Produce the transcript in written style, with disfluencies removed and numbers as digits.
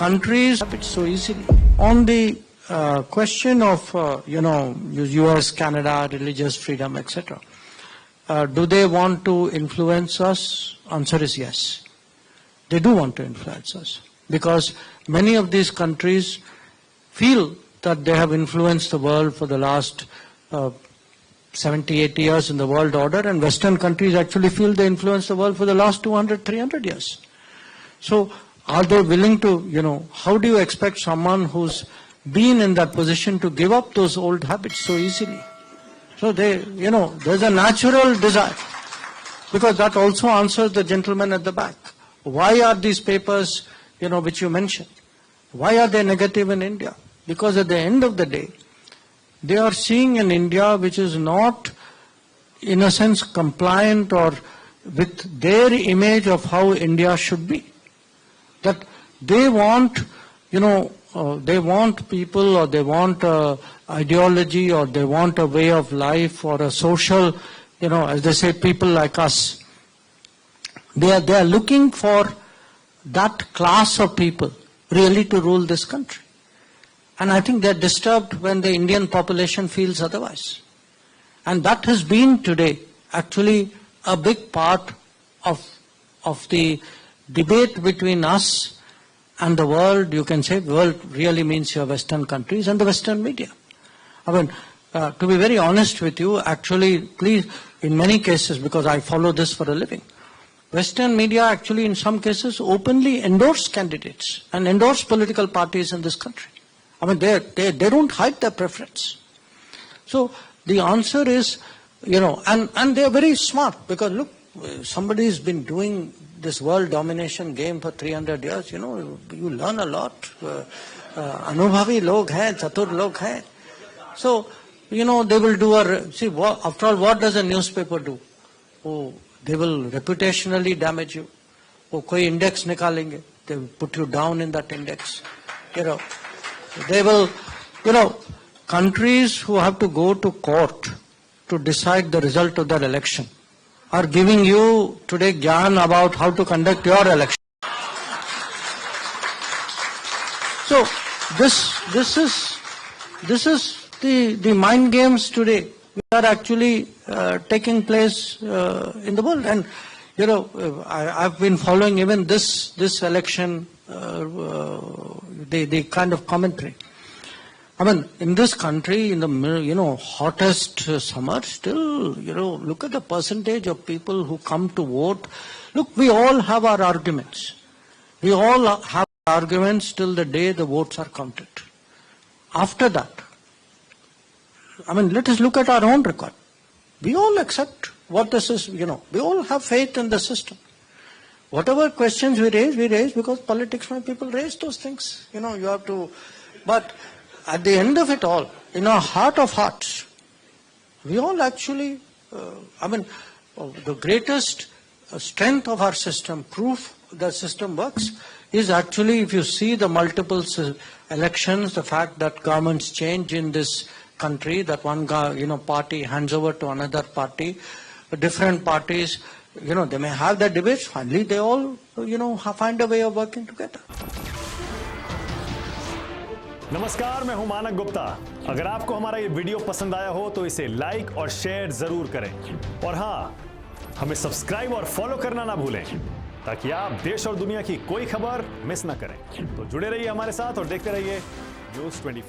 countries have it so easily. On the question of, US, Canada, religious freedom, etc., do they want to influence us? Answer is yes. They do want to influence us because many of these countries feel that they have influenced the world for the last 70, 80 years in the world order, and Western countries actually feel they influenced the world for the last 200, 300 years. So are they willing to, how do you expect someone who's been in that position to give up those old habits so easily? So there's a natural desire, because that also answers the gentleman at the back. Why are these papers, which you mentioned, why are they negative in India? Because at the end of the day, they are seeing an India which is not, in a sense, compliant or with their image of how India should be. That they want, they want people, or they want ideology, or they want a way of life, or a social, as they say, people like us. They are looking for that class of people really to rule this country. And I think they're disturbed when the Indian population feels otherwise. And that has been today actually a big part of the debate between us and the world. You can say world really means your Western countries and the Western media. I mean, to be very honest with you, actually, please, in many cases, because I follow this for a living, Western media actually in some cases openly endorse candidates and endorse political parties in this country. I mean, they don't hide their preference. So the answer is, and they are very smart, because look, somebody has been doing this world domination game for 300 years, you learn a lot. Anubhavi log hai, chatur log hai. So, they will do after all, what does a newspaper do? Oh, they will reputationally damage you. Oh, koi index nikalenge. They will put you down in that index. They will, countries who have to go to court to decide the result of their election are giving you today gyan about how to conduct your election. So this is the mind games today which are actually taking place in the world. And I've been following even this election, the kind of commentary. I mean, in this country, in the hottest summer, still, look at the percentage of people who come to vote. Look, we all have our arguments. We all have arguments till the day the votes are counted. After that, I mean, let us look at our own record. We all accept what this is, we all have faith in the system. Whatever questions we raise because politics, my people raise those things. You have to, but at the end of it all, in our heart of hearts, we all actually, the greatest strength of our system, proof the system works, is actually, if you see the multiple elections, the fact that governments change in this country, that one party hands over to another party, different parties, they may have their debates, finally they all, find a way of working together. नमस्कार, मैं हूं मानक गुप्ता। अगर आपको हमारा ये video पसंद आया हो तो इसे लाइक और शेयर जरूर करें, और हाँ, हमें सब्सक्राइब और फॉलो करना ना भूलें ताकि आप देश और दुनिया की कोई खबर मिस ना करें। तो जुड़े रहिए हमारे साथ और देखते रहिए न्यूज़ 24।